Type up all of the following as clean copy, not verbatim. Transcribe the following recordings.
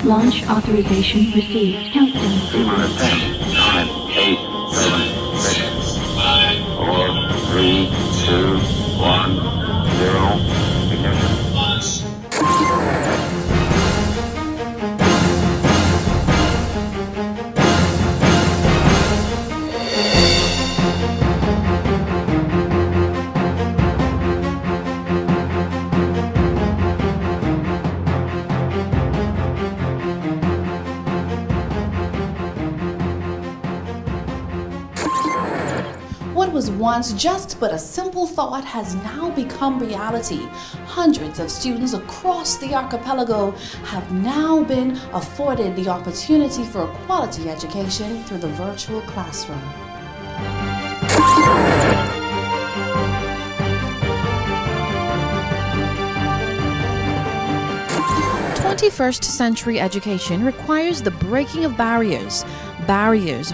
Launch authorization received. Countdown. T-minus 10, 9, 8, 7, 6, 5, 4, 3, 2, 1, 0. Ignition. What was once just but a simple thought has now become reality. Hundreds of students across the archipelago have now been afforded the opportunity for a quality education through the virtual classroom. 21st century education requires the breaking of barriers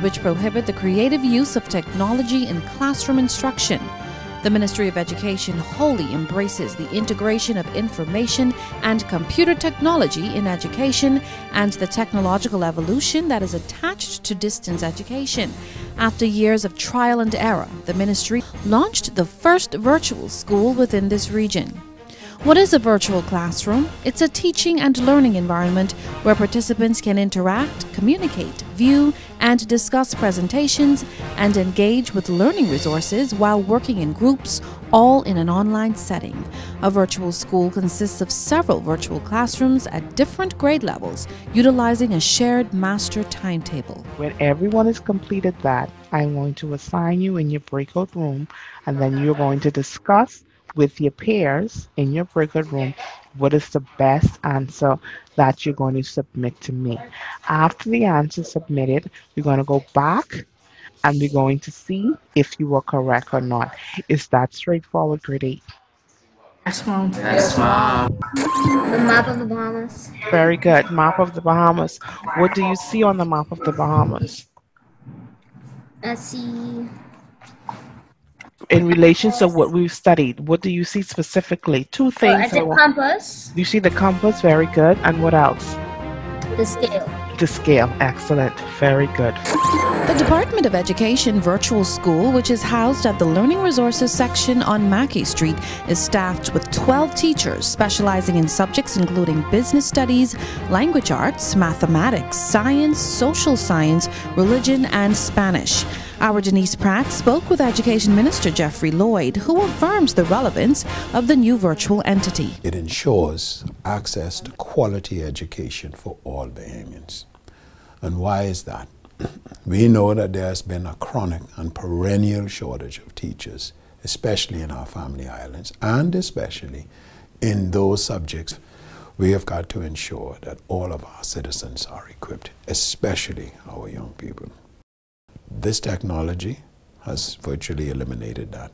which prohibit the creative use of technology in classroom instruction. The Ministry of Education wholly embraces the integration of information and computer technology in education and the technological evolution that is attached to distance education. After years of trial and error, the ministry launched the first virtual school within this region. What is a virtual classroom? It's a teaching and learning environment where participants can interact, communicate, view, and discuss presentations and engage with learning resources while working in groups, all in an online setting. A virtual school consists of several virtual classrooms at different grade levels, utilizing a shared master timetable. When everyone has completed that, I'm going to assign you in your breakout room, and then you're going to discuss with your peers in your breakout room what is the best answer that you're going to submit to me. After the answer is submitted, we're going to go back and we're going to see if you were correct or not. Is that straightforward, grade 8? Yes, Mom. Yes, Mom. The map of the Bahamas. Very good. Map of the Bahamas. What do you see on the map of the Bahamas? I see. In relation to what we've studied, what do you see specifically? Two things. I see compass. You see the compass, very good. And what else? The scale. The scale, excellent, very good. The Department of Education Virtual School, which is housed at the Learning Resources section on Mackey Street, is staffed with 12 teachers specializing in subjects including business studies, language arts, mathematics, science, social science, religion, and Spanish. Our Denise Pratt spoke with Education Minister Jeffrey Lloyd, who affirms the relevance of the new virtual entity. It ensures access to quality education for all Bahamians. And why is that? We know that there has been a chronic and perennial shortage of teachers, especially in our family islands, and especially in those subjects. We have got to ensure that all of our citizens are equipped, especially our young people. This technology has virtually eliminated that.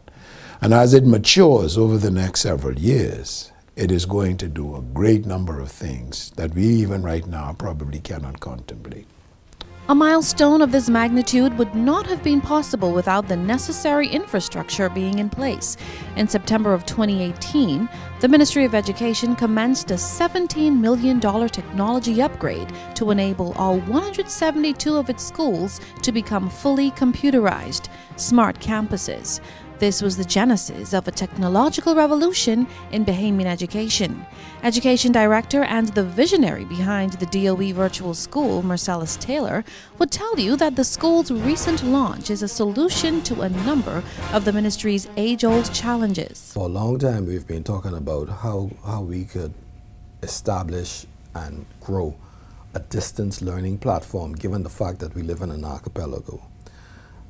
And as it matures over the next several years, it is going to do a great number of things that we even right now probably cannot contemplate. A milestone of this magnitude would not have been possible without the necessary infrastructure being in place. In September of 2018, the Ministry of Education commenced a $17 million technology upgrade to enable all 172 of its schools to become fully computerized, smart campuses. This was the genesis of a technological revolution in Bahamian education. Education Director and the visionary behind the DOE Virtual School, Marcellus Taylor, would tell you that the school's recent launch is a solution to a number of the ministry's age-old challenges. For a long time, we've been talking about how we could establish and grow a distance learning platform, given the fact that we live in an archipelago.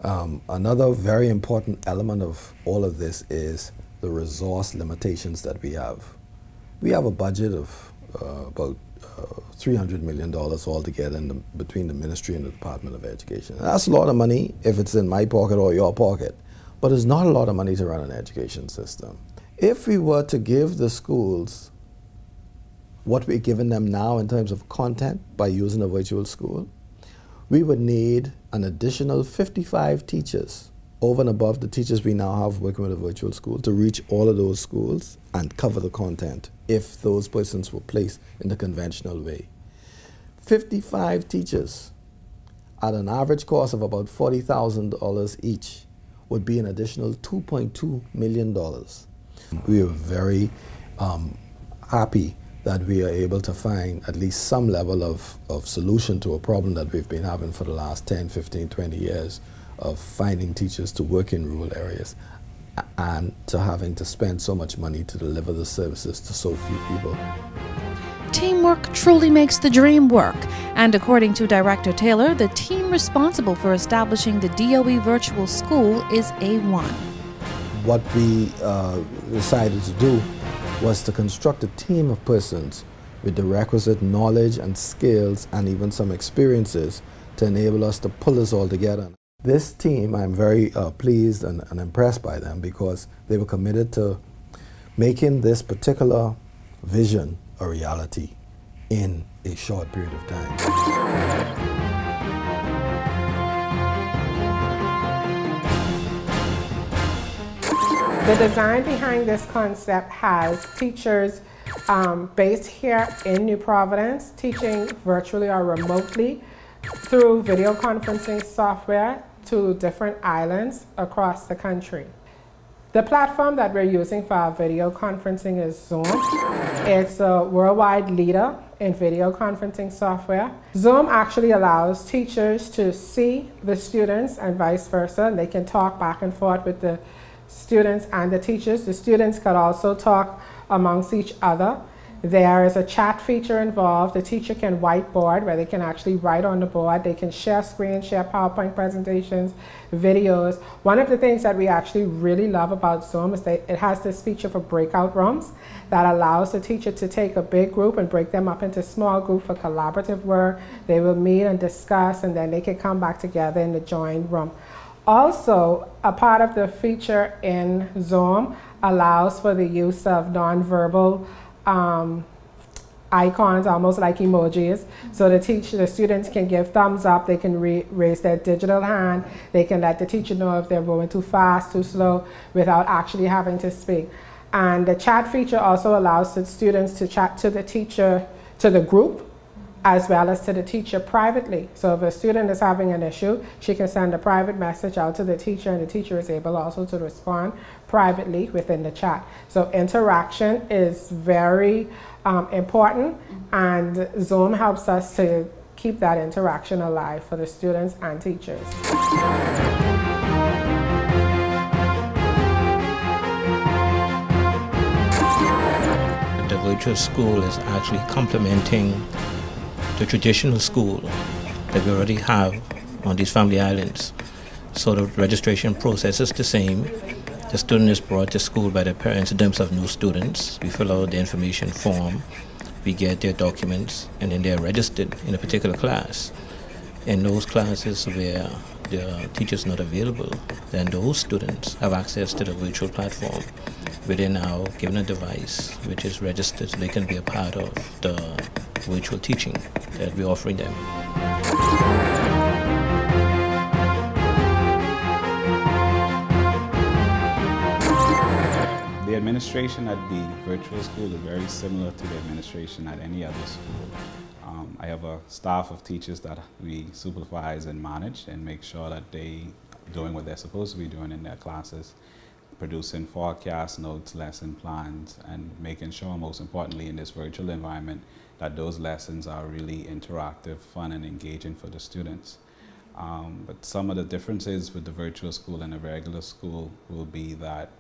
Another very important element of all of this is the resource limitations that we have. We have a budget of about $300 million altogether between the ministry and the Department of Education. And that's a lot of money if it's in my pocket or your pocket, but it's not a lot of money to run an education system. If we were to give the schools what we're giving them now in terms of content by using a virtual school, we would need an additional 55 teachers over and above the teachers we now have working with a virtual school to reach all of those schools and cover the content if those persons were placed in the conventional way. 55 teachers at an average cost of about $40,000 each would be an additional $2.2 million. We are very happy that we are able to find at least some level of solution to a problem that we've been having for the last 10, 15, 20 years of finding teachers to work in rural areas and to having to spend so much money to deliver the services to so few people. Teamwork truly makes the dream work, and according to Director Taylor, the team responsible for establishing the DOE Virtual School is A1. What we decided to do was to construct a team of persons with the requisite knowledge and skills and even some experiences to enable us to pull this all together. This team, I'm very pleased and impressed by them because they were committed to making this particular vision a reality in a short period of time. The design behind this concept has teachers based here in New Providence teaching virtually or remotely through video conferencing software to different islands across the country. The platform that we're using for our video conferencing is Zoom. It's a worldwide leader in video conferencing software. Zoom actually allows teachers to see the students and vice versa, and they can talk back and forth with the students and the teachers. The students could also talk amongst each other. There is a chat feature involved. The teacher can whiteboard where they can actually write on the board. They can share screens, share PowerPoint presentations, videos. One of the things that we actually really love about Zoom is that it has this feature for breakout rooms that allows the teacher to take a big group and break them up into small groups for collaborative work. They will meet and discuss, and then they can come back together in the joined room. Also, a part of the feature in Zoom allows for the use of nonverbal icons, almost like emojis. So the students can give thumbs up, they can raise their digital hand, they can let the teacher know if they're going too fast, too slow, without actually having to speak. And the chat feature also allows the students to chat to the teacher, to the group, as well as to the teacher privately. So if a student is having an issue, she can send a private message out to the teacher, and the teacher is able also to respond privately within the chat. So interaction is very important, and Zoom helps us to keep that interaction alive for the students and teachers. The virtual school is actually complementing the traditional school that we already have on these family islands. So the registration process is the same. The student is brought to school by their parents in terms of new students. We fill out the information form, we get their documents, and then they're registered in a particular class. In those classes where the teacher is not available, then those students have access to the virtual platform where they're now given a device which is registered so they can be a part of the virtual teaching that we're offering them. The administration at the virtual school is very similar to the administration at any other school. I have a staff of teachers that we supervise and manage and make sure that they are doing what they're supposed to be doing in their classes, producing forecast notes, lesson plans, and making sure, most importantly in this virtual environment, that those lessons are really interactive, fun, and engaging for the students. But some of the differences with the virtual school and the regular school will be that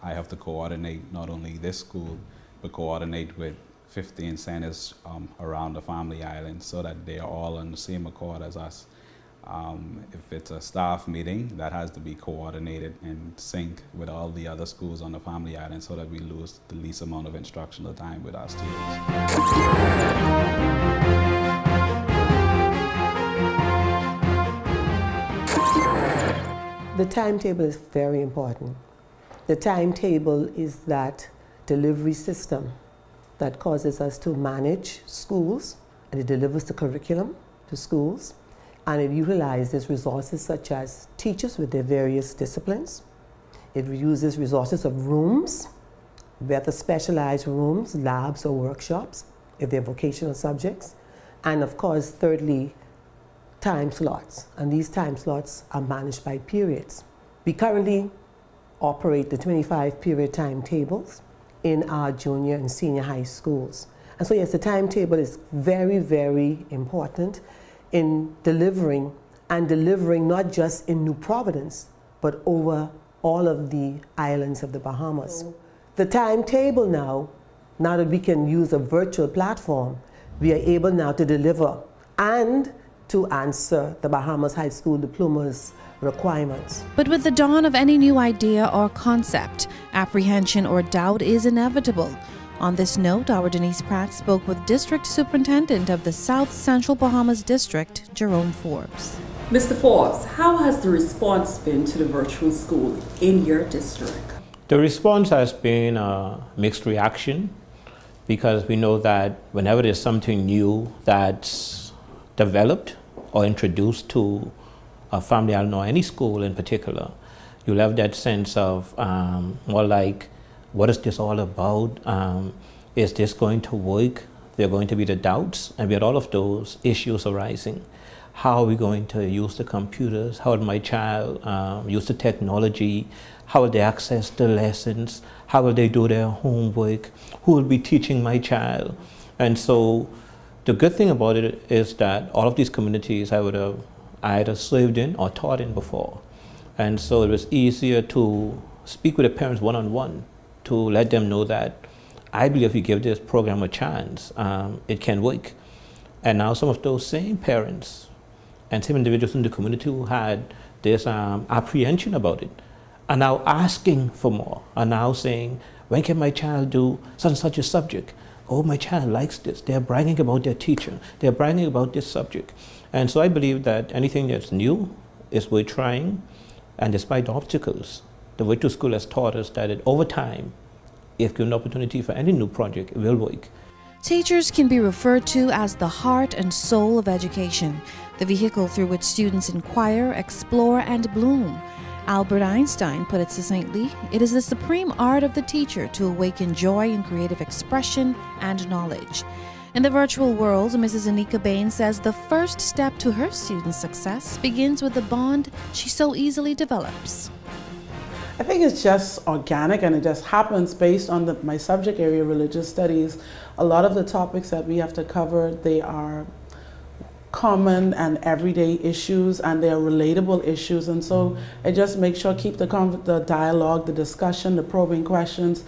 I have to coordinate not only this school, but coordinate with 15 centers around the family island so that they are all on the same accord as us. If it's a staff meeting, that has to be coordinated and sync with all the other schools on the family island so that we lose the least amount of instructional time with our students. The timetable is very important. The timetable is that delivery system that causes us to manage schools, and it delivers the curriculum to schools, and it utilizes resources such as teachers with their various disciplines. It uses resources of rooms, whether specialized rooms, labs, or workshops, if they're vocational subjects. And of course, thirdly, time slots. And these time slots are managed by periods. We currently operate the 25-period timetables in our junior and senior high schools. And so yes, the timetable is very, very important in delivering, and delivering not just in New Providence, but over all of the islands of the Bahamas. The timetable now that we can use a virtual platform, we are able now to deliver and to answer the Bahamas High School Diploma's requirements. But with the dawn of any new idea or concept, apprehension or doubt is inevitable. On this note, our Denise Pratt spoke with District Superintendent of the South Central Bahamas District, Jerome Forbes. Mr. Forbes, how has the response been to the virtual school in your district? The response has been a mixed reaction, because we know that whenever there's something new that's developed or introduced to a family island or any school in particular, you'll have that sense of more like, what is this all about? Is this going to work? There are going to be the doubts, and we had all of those issues arising. How are we going to use the computers? How will my child use the technology? How will they access the lessons? How will they do their homework? Who will be teaching my child? And so the good thing about it is that all of these communities I would have either served in or taught in before. And so it was easier to speak with the parents one-on-one, to let them know that I believe if you give this program a chance, it can work. And now some of those same parents and same individuals in the community who had this apprehension about it are now asking for more, are now saying, when can my child do such and such a subject? Oh, my child likes this. They're bragging about their teacher. They're bragging about this subject. And so I believe that anything that's new is worth trying. And despite the obstacles, the virtual school has taught us that over time, if given an opportunity for any new project, it will work. Teachers can be referred to as the heart and soul of education, the vehicle through which students inquire, explore, and bloom. Albert Einstein put it succinctly, it is the supreme art of the teacher to awaken joy in creative expression and knowledge. In the virtual world, Mrs. Anika Bain says the first step to her students' success begins with the bond she so easily develops. I think it's just organic, and it just happens based on my subject area, religious studies. A lot of the topics that we have to cover, they are common and everyday issues, and they are relatable issues. And so it just makes sure keep the dialogue, the discussion, the probing questions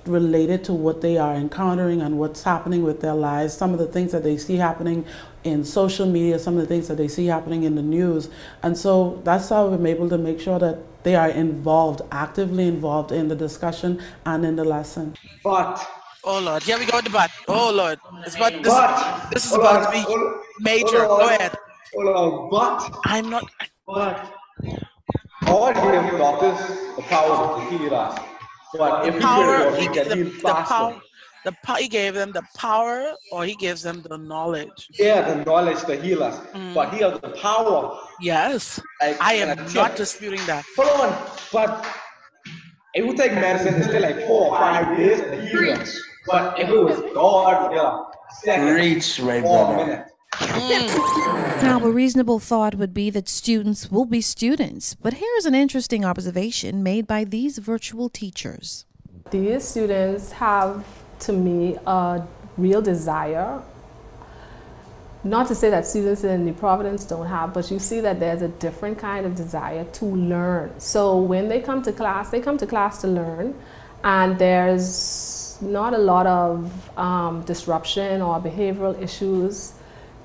related to what they are encountering and what's happening with their lives, some of the things that they see happening in social media, some of the things that they see happening in the news. And so that's how I'm able to make sure that they are involved, actively involved in the discussion and in the lesson. But, oh Lord, here we go with the but. Oh Lord, this is about to be major. Go ahead. But I'm not. But God gave doctors the power to heal us. But if he gave them the power, or he gives them the knowledge. Yeah, the knowledge to heal us. But he has the power. Yes, like, I am not disputing that. Hold on, but if you take medicine, it's still like 4 or 5 days to heal us. But if it was God, reach right there. Now, a reasonable thought would be that students will be students, but here's an interesting observation made by these virtual teachers. These students have, to me, a real desire. Not to say that students in New Providence don't have, but you see that there's a different kind of desire to learn. So when they come to class to learn, and there's not a lot of disruption or behavioral issues,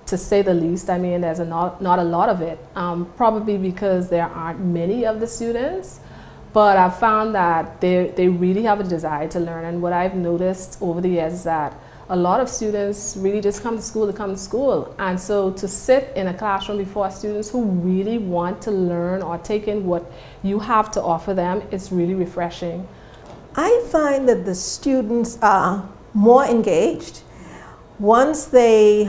to say the least. I mean, there's not a lot of it, probably because there aren't many of the students, but I've found that they really have a desire to learn. And what I've noticed over the years is that a lot of students really just come to school. And so to sit in a classroom before students who really want to learn or take in what you have to offer them is really refreshing. I find that the students are more engaged. Once they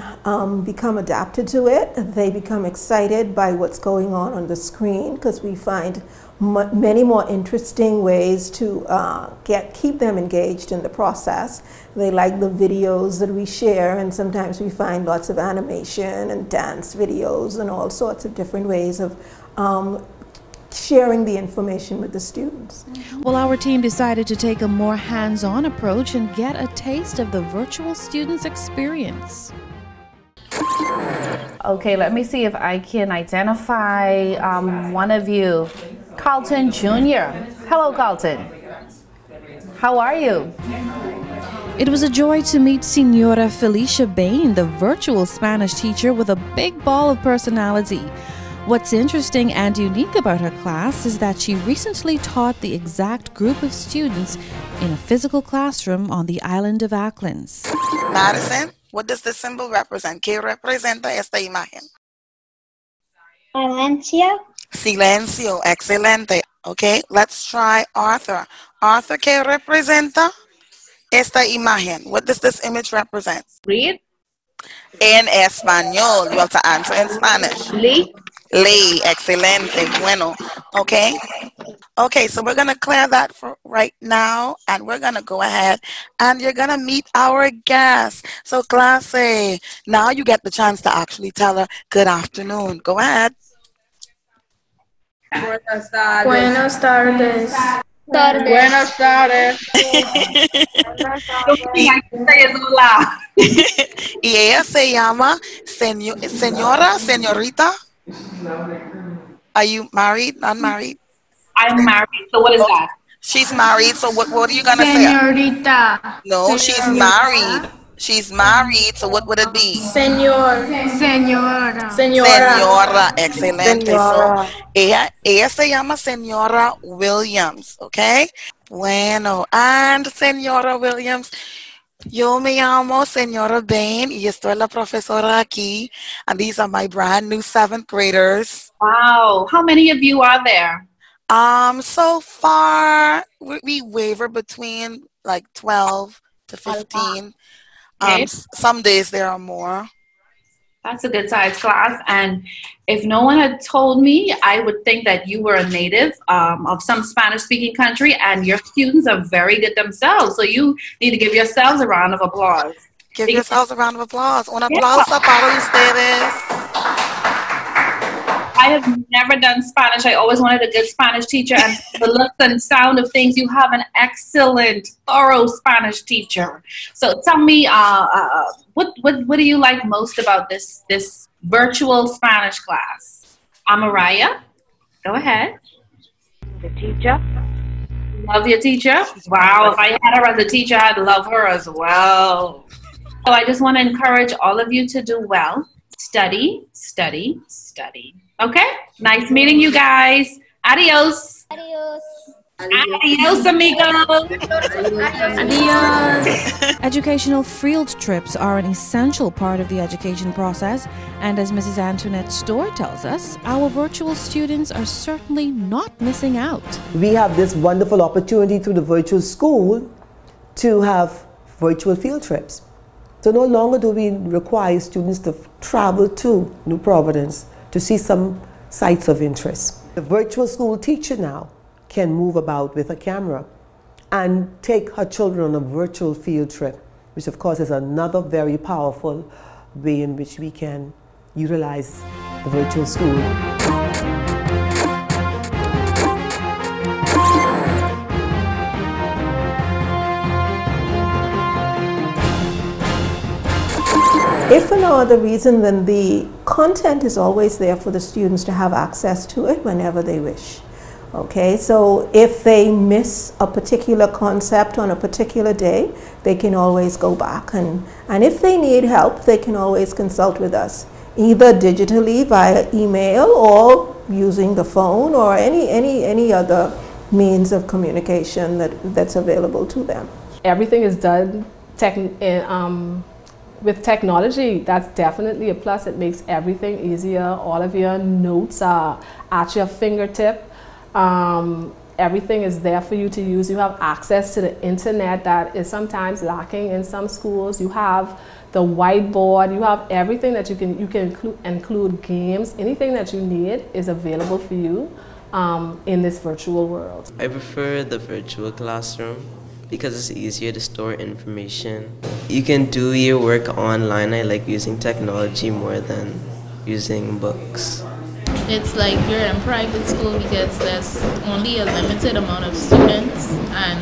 become adapted to it, they become excited by what's going on the screen, because we find many more interesting ways to keep them engaged in the process. They like the videos that we share, and sometimes we find lots of animation and dance videos and all sorts of different ways of sharing the information with the students. Well, our team decided to take a more hands-on approach and get a taste of the virtual students' experience. Okay, let me see if I can identify one of you. Carlton Jr. Hello, Carlton. How are you? It was a joy to meet Senora Felicia Bain, the virtual Spanish teacher with a big ball of personality. What's interesting and unique about her class is that she recently taught the exact group of students in a physical classroom on the island of Acklins. Madison, what does this symbol represent? ¿Qué representa esta imagen? Silencio. Silencio, excelente. Okay, let's try Arthur. Arthur, ¿qué representa esta imagen? What does this image represent? Read. En español. You have to answer in Spanish. Lee. Lee, excelente, bueno, okay? Okay, so we're gonna clear that for right now, and we're gonna go ahead, and you're gonna meet our guest. So clase, now you get the chance to actually tell her good afternoon. Go ahead. Buenas tardes. Buenas tardes. Buenas tardes. Y ella se llama señora, señorita. Are you married, unmarried? I'm married, so what is that? She's married, so what are you going to say? Señorita. No, Señorita. she's married. She's married, so what would it be? Señor. Señora. Señora, excelente. Señora. So, ella se llama Señora Williams, okay? Bueno, and Señora Williams, yo me llamo Señora Bain y estoy la profesora aquí, and these are my brand new 7th graders. Wow, how many of you are there? So far, we waver between like 12 to 15. Okay. Some days there are more. That's a good size class. And if no one had told me, I would think that you were a native of some Spanish-speaking country, and your students are very good themselves. So you need to give yourselves a round of applause. Give yourselves a round of applause. Un aplauso para ustedes. I have never done Spanish. I always wanted a good Spanish teacher, and the looks and sound of things, you have an excellent, thorough Spanish teacher. So tell me, what do you like most about this virtual Spanish class? Amaraya, go ahead. The teacher. Love your teacher? Wow, if I had her as a teacher, I'd love her as well. So I just want to encourage all of you to do well. Study, study, study. Okay? Nice meeting you guys. Adios. Adios. Adios, amigos. Adios. Educational field trips are an essential part of the education process, and as Mrs. Antoinette Storr tells us, our virtual students are certainly not missing out. We have this wonderful opportunity through the virtual school to have virtual field trips. So no longer do we require students to travel to New Providence to see some sites of interest. The virtual school teacher now can move about with a camera and take her children on a virtual field trip, which of course is another very powerful way in which we can utilize the virtual school. If for no other reason, then the content is always there for the students to have access to it whenever they wish. Okay, so if they miss a particular concept on a particular day, they can always go back, and if they need help, they can always consult with us, either digitally via email or using the phone or any other means of communication that's available to them. Everything is done with technology. That's definitely a plus. It makes everything easier. All of your notes are at your fingertip. Everything is there for you to use. You have access to the internet that is sometimes lacking in some schools. You have the whiteboard. You have everything that you can include games. Anything that you need is available for you in this virtual world? I prefer the virtual classroom because it's easier to store information. You can do your work online. I like using technology more than using books. It's like you're in private school because there's only a limited amount of students, and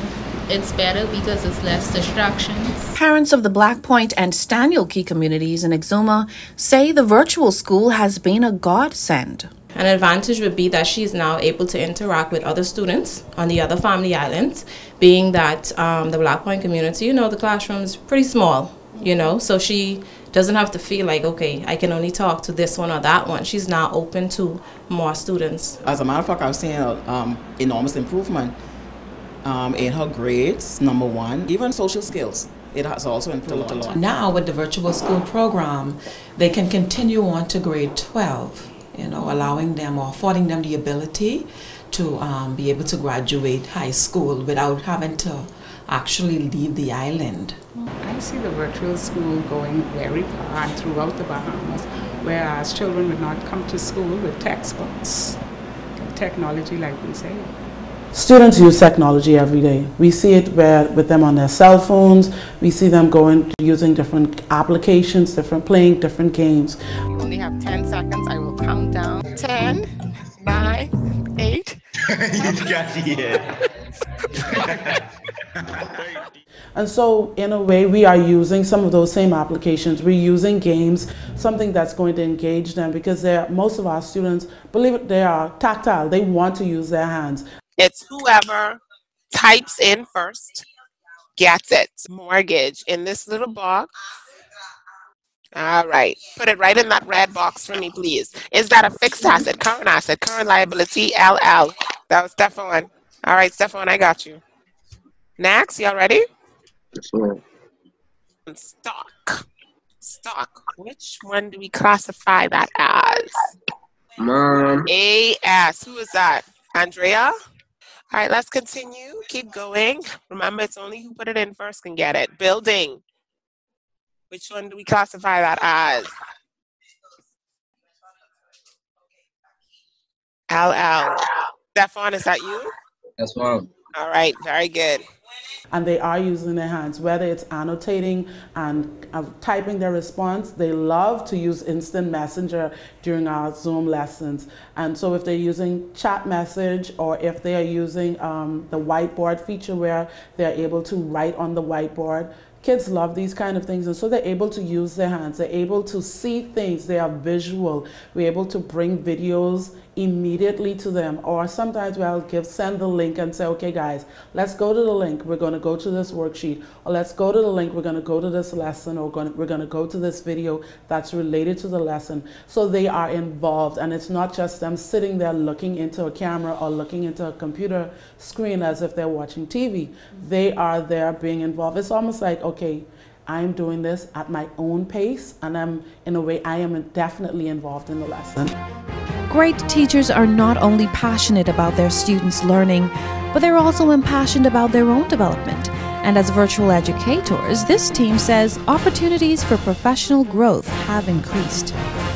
it's better because it's less distractions. Parents of the Black Point and Staniel Key communities in Exuma say the virtual school has been a godsend. An advantage would be that she's now able to interact with other students on the other family islands, being that the Black Point community, the classroom is pretty small, so she doesn't have to feel like, okay, I can only talk to this one or that one. She's now open to more students. As a matter of fact, I've seen an enormous improvement in her grades, number one, even social skills. It has also improved a lot. Now with the virtual school program, they can continue on to grade 12. Allowing them or affording them the ability to be able to graduate high school without having to actually leave the island. I see the virtual school going very far throughout the Bahamas, whereas children would not come to school with textbooks, technology like we say. Students use technology every day. We see it with them on their cell phones. We see them using different applications, playing different games. You only have 10 seconds. I will count down. 10, 9, 8. And so, in a way, we are using some of those same applications. We're using games, something that's going to engage them, because most of our students, believe it, they are tactile. They want to use their hands. It's whoever types in first gets it. Mortgage in this little box. All right. Put it right in that red box for me, please. Is that a fixed asset, current liability, LL? That was Stephon. All right, Stephon, I got you. Next, y'all ready? Stock. Which one do we classify that as? Mom. AS. Who is that? Andrea? All right, let's continue. Keep going. Remember, it's only who put it in first can get it. Building. Which one do we classify that as? LL. Stephon, is that you? That's Mom. All right, very good. And they are using their hands, whether it's annotating and typing their response. They love to use instant messenger during our Zoom lessons. And so if they're using chat message, or if they are using the whiteboard feature where they're able to write on the whiteboard, kids love these kind of things, and so they're able to use their hands. They're able to see things. They are visual. We're able to bring videos immediately to them, or sometimes we'll send the link and say, okay guys, let's go to the link, we're going to go to this worksheet, or let's go to the link, we're going to go to this lesson, or we're going to go to this video that's related to the lesson. So they are involved, and it's not just them sitting there looking into a camera or looking into a computer screen as if they're watching TV. They are there being involved. It's almost like, okay, I'm doing this at my own pace, and in a way I am definitely involved in the lesson. Great teachers are not only passionate about their students' learning, but they're also impassioned about their own development. And as virtual educators, this team says opportunities for professional growth have increased.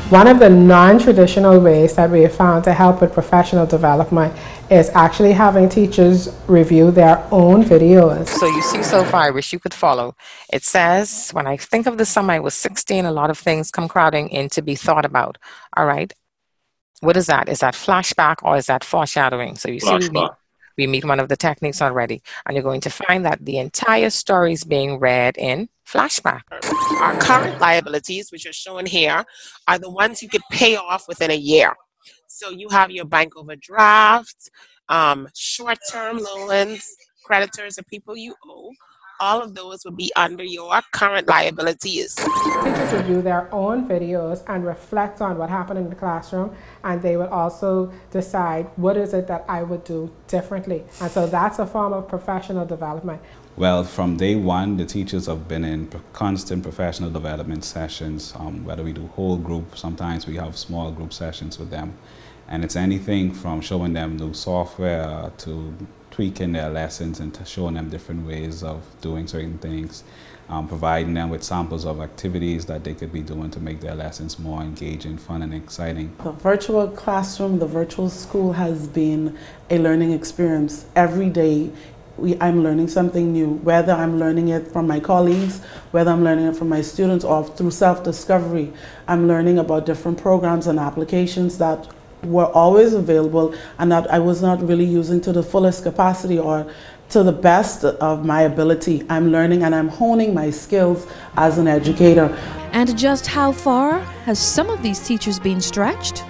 One of the non-traditional ways that we have found to help with professional development is actually having teachers review their own videos. So you see so far, I wish you could follow. It says, when I think of the summer I was 16, a lot of things come crowding in to be thought about. All right. What is that? Is that flashback or is that foreshadowing? So you see, we meet one of the techniques already, and you're going to find that the entire story is being read in flashback. Our current liabilities, which are shown here, are the ones you could pay off within a year. So you have your bank overdraft, short-term loans, creditors or people you owe. All of those would be under your current liabilities. Teachers review their own videos and reflect on what happened in the classroom, and they will also decide what is it that I would do differently. And so that's a form of professional development. Well, from day one, the teachers have been in constant professional development sessions, whether we do whole group, sometimes we have small group sessions with them. And it's anything from showing them new software to tweaking their lessons and to showing them different ways of doing certain things. providing them with samples of activities that they could be doing to make their lessons more engaging, fun, and exciting. The virtual classroom, the virtual school has been a learning experience. Every day I'm learning something new, whether I'm learning it from my colleagues, whether I'm learning it from my students, or through self-discovery. I'm learning about different programs and applications that were always available and that I was not really using to the fullest capacity or to the best of my ability. I'm learning and I'm honing my skills as an educator. And just how far has some of these teachers been stretched?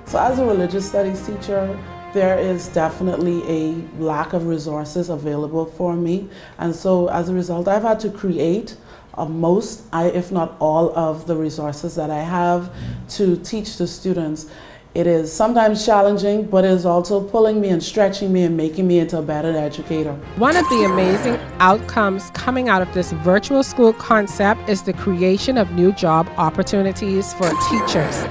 So as a religious studies teacher, there is definitely a lack of resources available for me. And so as a result, I've had to create most, if not all, of the resources that I have to teach the students. It is sometimes challenging, but it is also pulling me and stretching me and making me into a better educator. One of the amazing outcomes coming out of this virtual school concept is the creation of new job opportunities for teachers.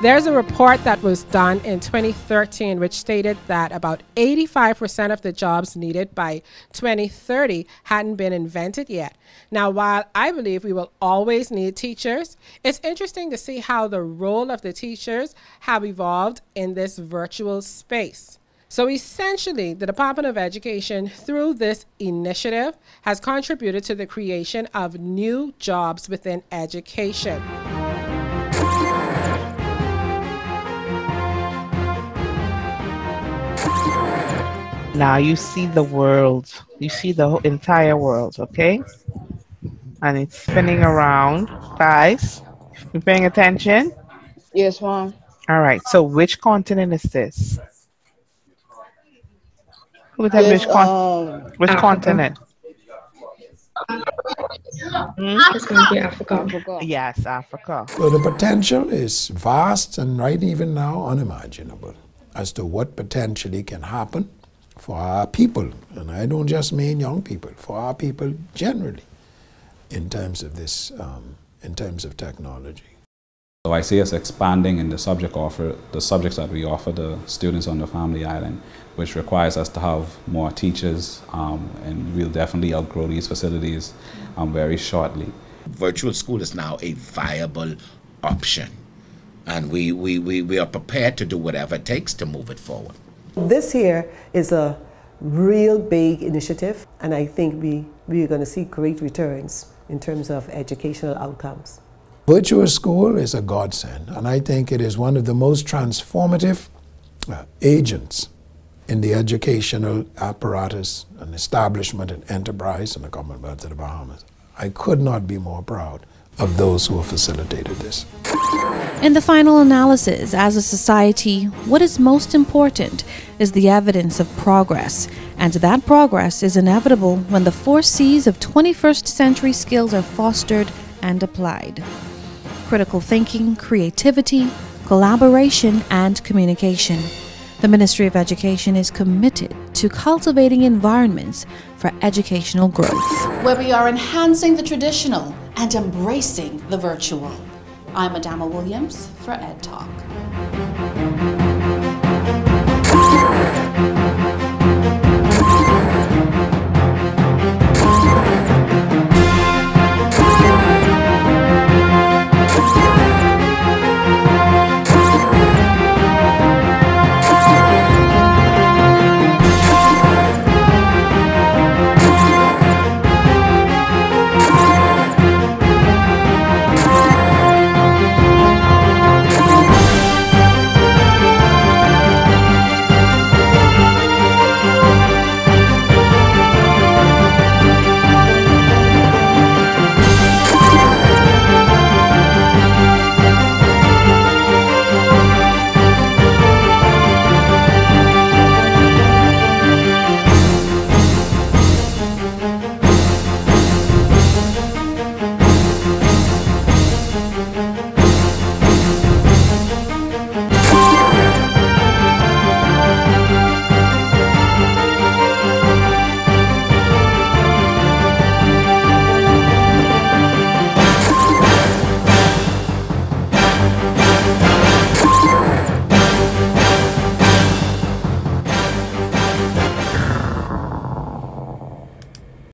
There's a report that was done in 2013 which stated that about 85% of the jobs needed by 2030 hadn't been invented yet. Now, while I believe we will always need teachers, it's interesting to see how the role of the teachers have evolved in this virtual space. So essentially, the Department of Education, through this initiative, has contributed to the creation of new jobs within education. Now you see the world, you see the entire world, okay? And it's spinning around. Guys, you paying attention? Yes, ma'am. All right, so which continent is this? Who would tell me which continent? It's going to be Africa. Yes, Africa. So the potential is vast and right even now unimaginable as to what potentially can happen for our people, and I don't just mean young people, for our people generally, in terms of this, in terms of technology. So I see us expanding in the subjects that we offer the students on the Family Island, which requires us to have more teachers, and we'll definitely outgrow these facilities very shortly. Virtual school is now a viable option, and we are prepared to do whatever it takes to move it forward. This here is a real big initiative, and I think we're going to see great returns in terms of educational outcomes. Virtual school is a godsend, and I think it is one of the most transformative agents in the educational apparatus and establishment and enterprise in the Commonwealth of the Bahamas. I could not be more proud of those who have facilitated this. In the final analysis, as a society, what is most important is the evidence of progress, and that progress is inevitable when the 4 C's of 21st century skills are fostered and applied: critical thinking, creativity, collaboration, and communication. The Ministry of Education is committed to cultivating environments for educational growth, where we are enhancing the traditional and embracing the virtual. I'm Adama Williams for Ed Talk.